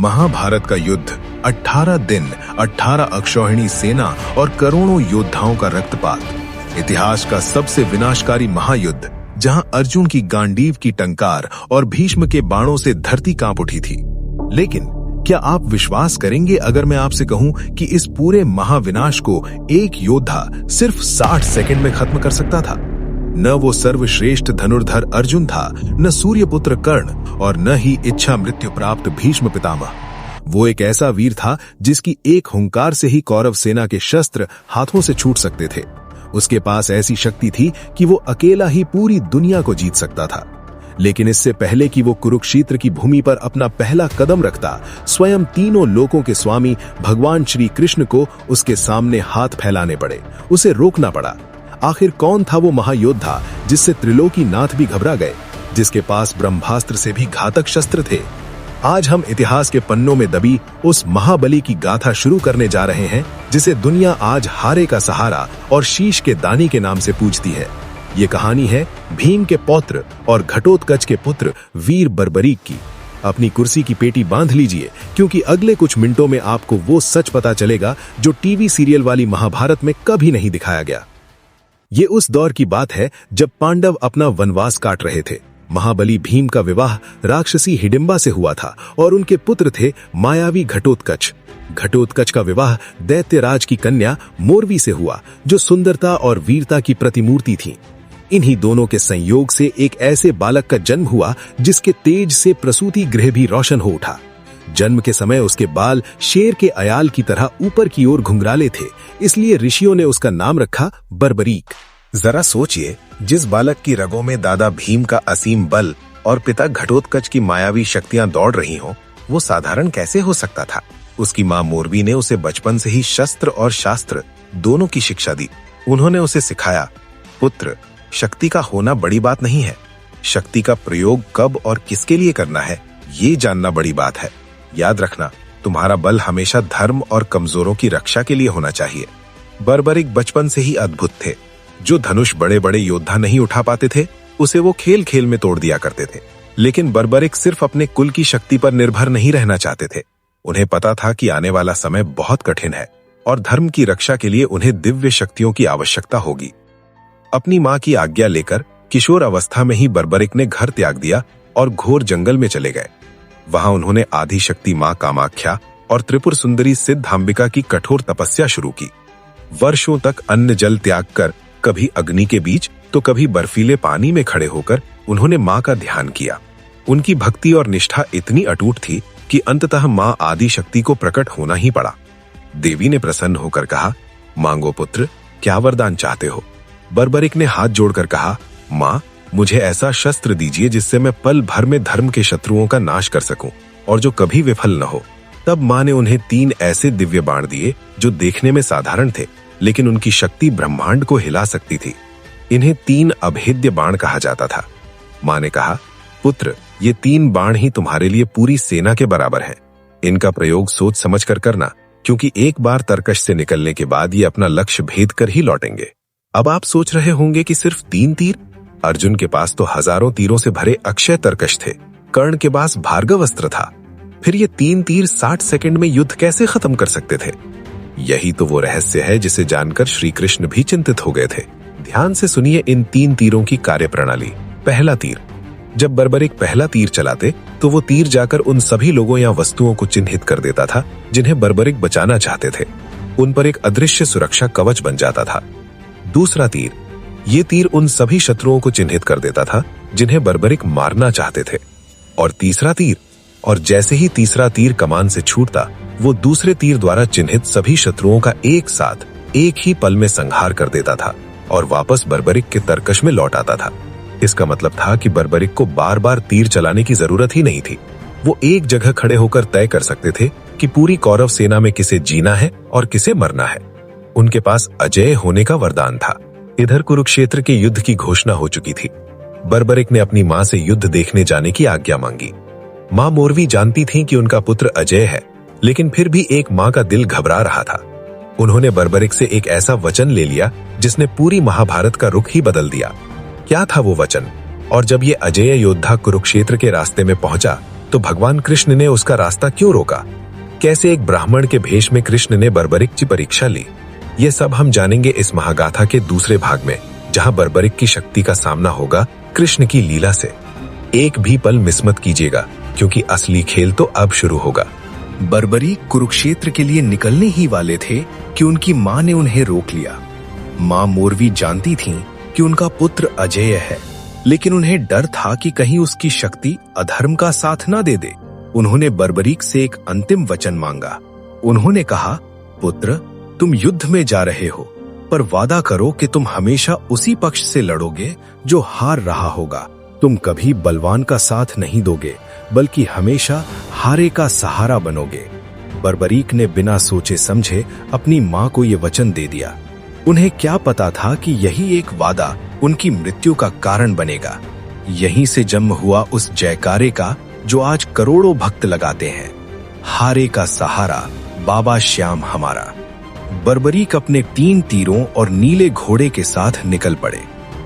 महाभारत का युद्ध 18 दिन, 18 अक्षौहिणी सेना और करोड़ों योद्धाओं का रक्तपात, इतिहास का सबसे विनाशकारी महायुद्ध, जहां अर्जुन की गांडीव की टंकार और भीष्म के बाणों से धरती कांप उठी थी। लेकिन क्या आप विश्वास करेंगे अगर मैं आपसे कहूं कि इस पूरे महाविनाश को एक योद्धा सिर्फ 60 सेकंड में खत्म कर सकता था? न वो सर्वश्रेष्ठ धनुर्धर अर्जुन था, न सूर्यपुत्र कर्ण और न ही इच्छा मृत्यु प्राप्त भीष्म पितामह। वो एक ऐसा वीर था जिसकी एक हुंकार से ही कौरव सेना के शस्त्र हाथों से छूट सकते थे। उसके पास ऐसी शक्ति थी कि वो अकेला ही पूरी दुनिया को जीत सकता था। लेकिन इससे पहले कि वो कुरुक्षेत्र की भूमि पर अपना पहला कदम रखता, स्वयं तीनों लोकों के स्वामी भगवान श्री कृष्ण को उसके सामने हाथ फैलाने पड़े, उसे रोकना पड़ा। आखिर कौन था वो महायोद्धा जिससे त्रिलोकी नाथ भी घबरा गए, जिसके पास ब्रह्मास्त्र से भी घातक शस्त्र थे? आज हम इतिहास के पन्नों में दबी उस महाबली की गाथा शुरू करने जा रहे हैं, जिसे दुनिया आज हारे का सहारा और शीश के दानी के नाम से पूजती है। ये कहानी है भीम के पौत्र और घटोत्कच के पुत्र वीर बर्बरीक की। अपनी कुर्सी की पेटी बांध लीजिए, क्योंकि अगले कुछ मिनटों में आपको वो सच पता चलेगा जो टीवी सीरियल वाली महाभारत में कभी नहीं दिखाया गया। ये उस दौर की बात है जब पांडव अपना वनवास काट रहे थे। महाबली भीम का विवाह राक्षसी हिडिंबा से हुआ था और उनके पुत्र थे मायावी घटोत्कच। घटोत्कच का विवाह दैत्यराज की कन्या मोरवी से हुआ, जो सुंदरता और वीरता की प्रतिमूर्ति थी। इन्हीं दोनों के संयोग से एक ऐसे बालक का जन्म हुआ जिसके तेज से प्रसूति गृह भी रोशन हो उठा। जन्म के समय उसके बाल शेर के अयाल की तरह ऊपर की ओर घुंघराले थे, इसलिए ऋषियों ने उसका नाम रखा बर्बरीक। जरा सोचिए, जिस बालक की रगों में दादा भीम का असीम बल और पिता घटोत्कच की मायावी शक्तियां दौड़ रही हों, वो साधारण कैसे हो सकता था? उसकी मां मोरवी ने उसे बचपन से ही शस्त्र और शास्त्र दोनों की शिक्षा दी। उन्होंने उसे सिखाया, पुत्र, शक्ति का होना बड़ी बात नहीं है, शक्ति का प्रयोग कब और किसके लिए करना है, ये जानना बड़ी बात है। याद रखना, तुम्हारा बल हमेशा धर्म और कमजोरों की रक्षा के लिए होना चाहिए। बर्बरीक बचपन से ही अद्भुत थे। जो धनुष बड़े बड़े योद्धा नहीं उठा पाते थे, उसे वो खेल खेल में तोड़ दिया करते थे। लेकिन बर्बरीक सिर्फ अपने कुल की शक्ति पर निर्भर नहीं रहना चाहते थे। उन्हें पता था कि आने वाला समय बहुत कठिन है और धर्म की रक्षा के लिए उन्हें दिव्य शक्तियों की आवश्यकता होगी। अपनी मां की आज्ञा लेकर किशोर अवस्था में ही बर्बरीक ने घर त्याग दिया और घोर जंगल में चले गए। वहां उन्होंने आदि शक्ति मां कामाख्या और त्रिपुर सुंदरी सिद्धांबिका की कठोर तपस्या शुरू की। वर्षों तक अन्न जल त्याग कर, कभी अग्नि के बीच तो कभी बर्फीले पानी में खड़े होकर उन्होंने मां का ध्यान किया। उनकी भक्ति और निष्ठा इतनी अटूट थी कि अंततः मां आदि शक्ति को प्रकट होना ही पड़ा। देवी ने प्रसन्न होकर कहा, मांगो पुत्र, क्या वरदान चाहते हो? बर्बरीक ने हाथ जोड़कर कहा, मां, मुझे ऐसा शस्त्र दीजिए जिससे मैं पल भर में धर्म के शत्रुओं का नाश कर सकूं और जो कभी विफल न हो। तब मां ने उन्हें 3 ऐसे दिव्य बाण दिए जो देखने में साधारण थे, लेकिन उनकी शक्ति ब्रह्मांड को हिला सकती थी। इन्हें 3 अभेद्य बाण कहा जाता था। मां ने कहा, पुत्र, ये 3 बाण ही तुम्हारे लिए पूरी सेना के बराबर हैं। इनका प्रयोग सोच समझ कर करना, क्योंकि एक बार तरकश से निकलने के बाद ये अपना लक्ष्य भेद कर ही लौटेंगे। अब आप सोच रहे होंगे कि सिर्फ 3 तीर? अर्जुन के पास तो हजारों तीरों से भरे अक्षय तरकश थे। कर्ण के पास भार्गव अस्त्र था। फिर ये 3 तीर 60 सेकंड में युद्ध कैसे खत्म कर सकते थे? यही तो वो रहस्य है जिसे जानकर श्री कृष्ण भी चिंतित हो गए थे। ध्यान से सुनिए इन 3 तीरों की कार्यप्रणाली। पहला तीर, जब बर्बरीक पहला तीर चलाते तो वो तीर जाकर उन सभी लोगों या वस्तुओं को चिन्हित कर देता था जिन्हें बर्बरीक बचाना चाहते थे। उन पर एक अदृश्य सुरक्षा कवच बन जाता था। दूसरा तीर, ये तीर उन सभी शत्रुओं को चिन्हित कर देता था जिन्हें बर्बरीक मारना चाहते थे। और तीसरा तीर, और जैसे ही तीसरा तीर कमान से छूटता, वो दूसरे तीर द्वारा चिन्हित सभी शत्रुओं का एक साथ एक ही पल में संहार कर देता था और वापस बर्बरीक के तरकश में लौट आता था। इसका मतलब था कि बर्बरीक को बार बार तीर चलाने की जरूरत ही नहीं थी। वो एक जगह खड़े होकर तय कर सकते थे कि पूरी कौरव सेना में किसे जीना है और किसे मरना है। उनके पास अजय होने का वरदान था। इधर कुरुक्षेत्र के युद्ध की घोषणा हो चुकी थी। बर्बरीक ने अपनी मां से युद्ध देखने जाने की आज्ञा मांगी। मां मोरवी जानती थी कि उनका पुत्र अजय है, लेकिन फिर भी एक मां का दिल घबरा रहा था। उन्होंने बर्बरीक से एक ऐसा वचन ले लिया जिसने पूरी महाभारत का रुख ही बदल दिया। क्या था वो वचन? और जब ये अजेय योद्धा कुरुक्षेत्र के रास्ते में पहुंचा तो भगवान कृष्ण ने उसका रास्ता क्यों रोका? कैसे एक ब्राह्मण के भेष में कृष्ण ने बर्बरिक की परीक्षा ली? ये सब हम जानेंगे इस महागाथा के दूसरे भाग में, जहां बर्बरिक की शक्ति का सामना होगा कृष्ण की लीला से। एक भी पल मिस मत कीजिएगा, क्योंकि असली खेल तो अब शुरू होगा। बर्बरीक कुरुक्षेत्र के लिए निकलने ही वाले थे कि उनकी मां ने उन्हें रोक लिया। मां मोरवी जानती थीं कि उनका पुत्र अजेय है, लेकिन उन्हें डर था कि कहीं उसकी शक्ति अधर्म का साथ ना दे दे। उन्होंने बर्बरीक से एक अंतिम वचन मांगा। उन्होंने कहा, पुत्र, तुम युद्ध में जा रहे हो, पर वादा करो कि तुम हमेशा उसी पक्ष से लड़ोगे जो हार रहा होगा। तुम कभी बलवान का साथ नहीं दोगे, बल्कि हमेशा हारे का सहारा बनोगे। बर्बरीक ने बिना सोचे समझे अपनी मां को यह वचन दे दिया। उन्हें क्या पता था कि यही एक वादा उनकी मृत्यु का कारण बनेगा। यहीं से जन्म हुआ उस जयकारे का जो आज करोड़ों भक्त लगाते हैं, हारे का सहारा बाबा श्याम हमारा। बर्बरीक अपने 3 तीरों और नीले घोड़े के साथ निकल पड़े।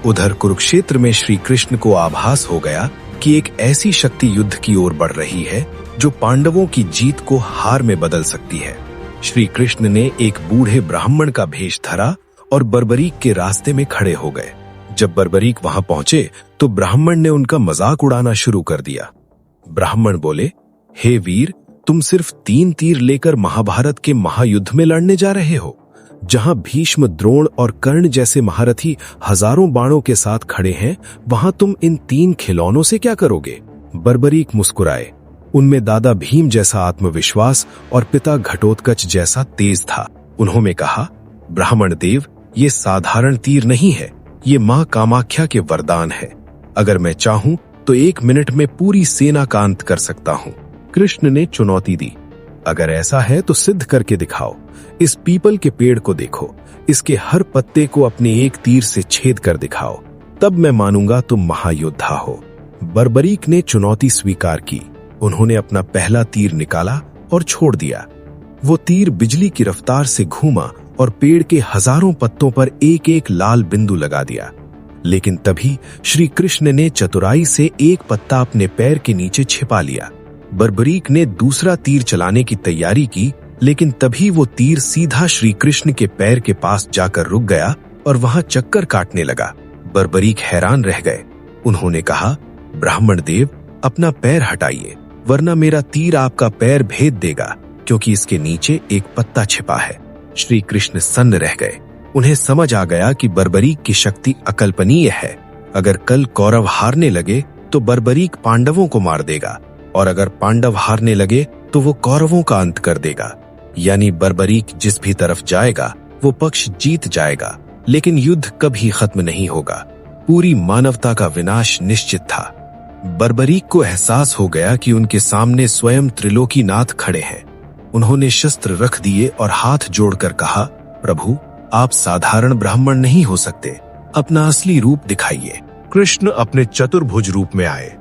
उधर कुरुक्षेत्र में श्री कृष्ण को आभास हो गया कि एक ऐसी शक्ति युद्ध की ओर बढ़ रही है जो पांडवों की जीत को हार में बदल सकती है। श्री कृष्ण ने एक बूढ़े ब्राह्मण का भेष धरा और बर्बरीक के रास्ते में खड़े हो गए। जब बर्बरीक वहां पहुंचे तो ब्राह्मण ने उनका मजाक उड़ाना शुरू कर दिया। ब्राह्मण बोले, हे वीर, तुम सिर्फ 3 तीर लेकर महाभारत के महायुद्ध में लड़ने जा रहे हो, जहां भीष्म, द्रोण और कर्ण जैसे महारथी हजारों बाणों के साथ खड़े हैं, वहां तुम इन 3 खिलौनों से क्या करोगे? बर्बरीक मुस्कुराए। उनमें दादा भीम जैसा आत्मविश्वास और पिता घटोत्कच जैसा तेज था। उन्होंने कहा, ब्राह्मण देव, ये साधारण तीर नहीं है, ये मां कामाख्या के वरदान है। अगर मैं चाहूं तो 1 मिनट में पूरी सेना का अंत कर सकता हूं। कृष्ण ने चुनौती दी। अगर ऐसा है तो सिद्ध करके दिखाओ। इस पीपल के पेड़ को देखो, इसके हर पत्ते को अपने एक तीर से छेद कर दिखाओ, तब मैं मानूंगा तुम महायोद्धा हो। बर्बरीक ने चुनौती स्वीकार की। उन्होंने अपना पहला तीर निकाला और छोड़ दिया। वो तीर बिजली की रफ्तार से घूमा और पेड़ के हजारों पत्तों पर एक एक लाल बिंदु लगा दिया। लेकिन तभी श्री कृष्ण ने चतुराई से एक पत्ता अपने पैर के नीचे छिपा लिया। बर्बरीक ने दूसरा तीर चलाने की तैयारी की, लेकिन तभी वो तीर सीधा श्री कृष्ण के पैर के पास जाकर रुक गया और वहां चक्कर काटने लगा। बर्बरीक हैरान रह गए। उन्होंने कहा, ब्राह्मण देव, अपना पैर हटाइए, वरना मेरा तीर आपका पैर भेद देगा, क्योंकि इसके नीचे एक पत्ता छिपा है। श्री कृष्ण सन्न रह गए। उन्हें समझ आ गया कि बर्बरीक की शक्ति अकल्पनीय है। अगर कल कौरव हारने लगे तो बर्बरीक पांडवों को मार देगा, और अगर पांडव हारने लगे तो वो कौरवों का अंत कर देगा। यानी बर्बरीक जिस भी तरफ जाएगा वो पक्ष जीत जाएगा, लेकिन युद्ध कभी खत्म नहीं होगा। पूरी मानवता का विनाश निश्चित था। बर्बरीक को एहसास हो गया कि उनके सामने स्वयं त्रिलोकीनाथ खड़े हैं। उन्होंने शस्त्र रख दिए और हाथ जोड़कर कहा, प्रभु, आप साधारण ब्राह्मण नहीं हो सकते, अपना असली रूप दिखाइए। कृष्ण अपने चतुर्भुज रूप में आए।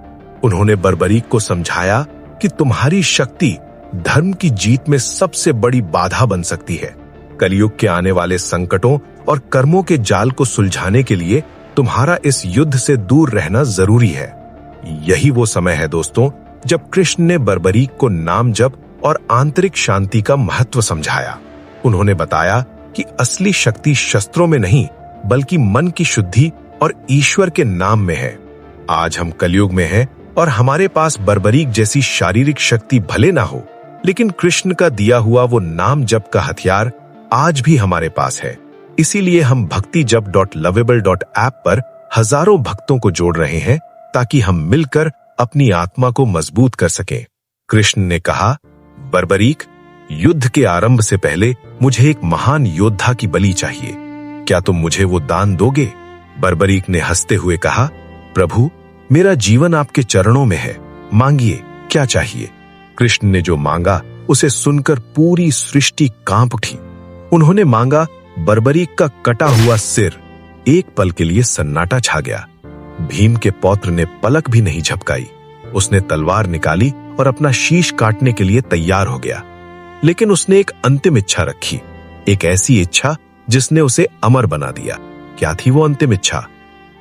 उन्होंने बर्बरीक को समझाया कि तुम्हारी शक्ति धर्म की जीत में सबसे बड़ी बाधा बन सकती है। कलयुग के आने वाले संकटों और कर्मों के जाल को सुलझाने के लिए तुम्हारा इस युद्ध से दूर रहना जरूरी है। यही वो समय है दोस्तों, जब कृष्ण ने बर्बरीक को नाम जप और आंतरिक शांति का महत्व समझाया। उन्होंने बताया कि असली शक्ति शस्त्रों में नहीं, बल्कि मन की शुद्धि और ईश्वर के नाम में है। आज हम कलयुग में हैं और हमारे पास बर्बरीक जैसी शारीरिक शक्ति भले ना हो, लेकिन कृष्ण का दिया हुआ वो नाम जप का हथियार आज भी हमारे पास है। इसीलिए हम bhaktijap.lovable.app पर हजारों भक्तों को जोड़ रहे हैं, ताकि हम मिलकर अपनी आत्मा को मजबूत कर सकें। कृष्ण ने कहा, बर्बरीक, युद्ध के आरंभ से पहले मुझे एक महान योद्धा की बलि चाहिए। क्या तुम मुझे वो दान दोगे? बर्बरीक ने हंसते हुए कहा, प्रभु, मेरा जीवन आपके चरणों में है, मांगिए, क्या चाहिए? कृष्ण ने जो मांगा उसे सुनकर पूरी सृष्टि कांप उठी। उन्होंने मांगा बर्बरीक का कटा हुआ सिर। एक पल के लिए सन्नाटा छा गया। भीम के पौत्र ने पलक भी नहीं झपकाई। उसने तलवार निकाली और अपना शीश काटने के लिए तैयार हो गया। लेकिन उसने एक अंतिम इच्छा रखी, एक ऐसी इच्छा जिसने उसे अमर बना दिया। क्या थी वो अंतिम इच्छा?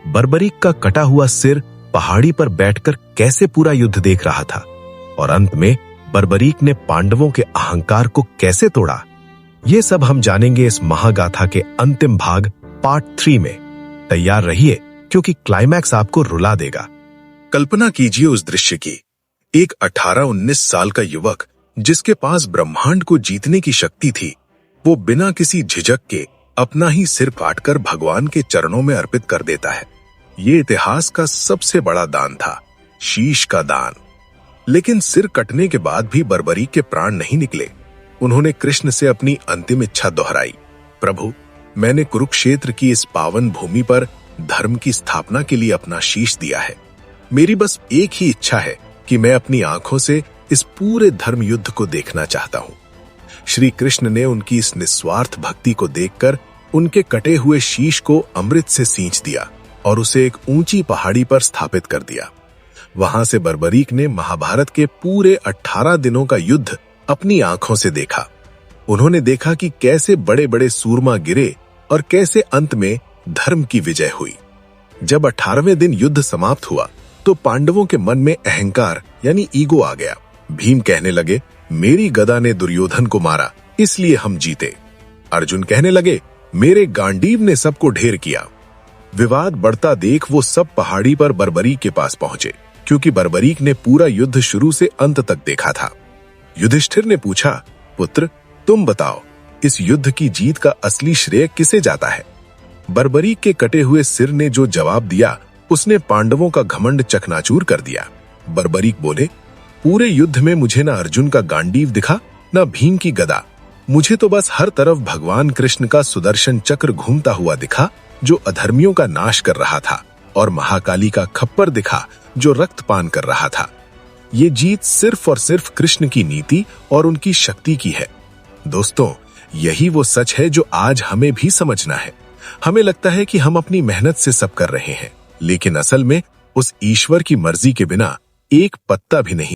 बर्बरीक का कटा हुआ सिर पहाड़ी पर बैठकर कैसे पूरा युद्ध देख रहा था। और अंत में बर्बरीक ने पांडवों के अहंकार को कैसे तोड़ा, ये सब हम जानेंगे इस महागाथा के अंतिम भाग पार्ट 3 में। तैयार रहिए क्योंकि क्लाइमैक्स आपको रुला देगा। कल्पना कीजिए उस दृश्य की। एक 18-19 साल का युवक जिसके पास ब्रह्मांड को जीतने की शक्ति थी, वो बिना किसी झिझक के अपना ही सिर काटकर भगवान के चरणों में अर्पित कर देता है। ये इतिहास का सबसे बड़ा दान था, शीश का दान। लेकिन सिर कटने के बाद भी बर्बरीक के प्राण नहीं निकले। उन्होंने कृष्ण से अपनी अंतिम इच्छा दोहराई, प्रभु, मैंने कुरुक्षेत्र की इस पावन भूमि पर धर्म की स्थापना के लिए अपना शीश दिया है। मेरी बस एक ही इच्छा है कि मैं अपनी आंखों से इस पूरे धर्म युद्ध को देखना चाहता हूं। श्री कृष्ण ने उनकी इस निस्वार्थ भक्ति को देखकर उनके कटे हुए शीश को अमृत से सींच दिया और उसे एक ऊंची पहाड़ी पर स्थापित कर दिया। वहां से बर्बरीक ने महाभारत के पूरे 18 दिनों का युद्ध अपनी आंखों से देखा। उन्होंने देखा कि कैसे बड़े बड़े सूरमा गिरे और कैसे अंत में धर्म की विजय हुई। जब 18वें दिन युद्ध समाप्त हुआ तो पांडवों के मन में अहंकार यानी ईगो आ गया। भीम कहने लगे, मेरी गदा ने दुर्योधन को मारा इसलिए हम जीते। अर्जुन कहने लगे, मेरे गांडीव ने सबको ढेर किया। विवाद बढ़ता देख वो सब पहाड़ी पर बर्बरीक के पास पहुंचे, क्योंकि बर्बरीक ने पूरा युद्ध शुरू से अंत तक देखा था। युधिष्ठिर ने पूछा, पुत्र, तुम बताओ, इस युद्ध की जीत का असली श्रेय किसे जाता है? बर्बरीक के कटे हुए सिर ने जो जवाब दिया, उसने पांडवों का घमंड चकनाचूर कर दिया। बर्बरीक बोले, पूरे युद्ध में मुझे ना अर्जुन का गांडीव दिखा, ना भीम की गदा। मुझे तो बस हर तरफ भगवान कृष्ण का सुदर्शन चक्र घूमता हुआ दिखा, जो अधर्मियों का नाश कर रहा था, और महाकाली का खप्पर दिखा, जो रक्तपान कर रहा था। ये जीत सिर्फ और सिर्फ कृष्ण की नीति और उनकी शक्ति की है। दोस्तों, यही वो सच है जो आज हमें भी समझना है। हमें लगता है कि हम अपनी मेहनत से सब कर रहे हैं, लेकिन असल में उस ईश्वर की मर्जी के बिना एक पत्ता भी नहीं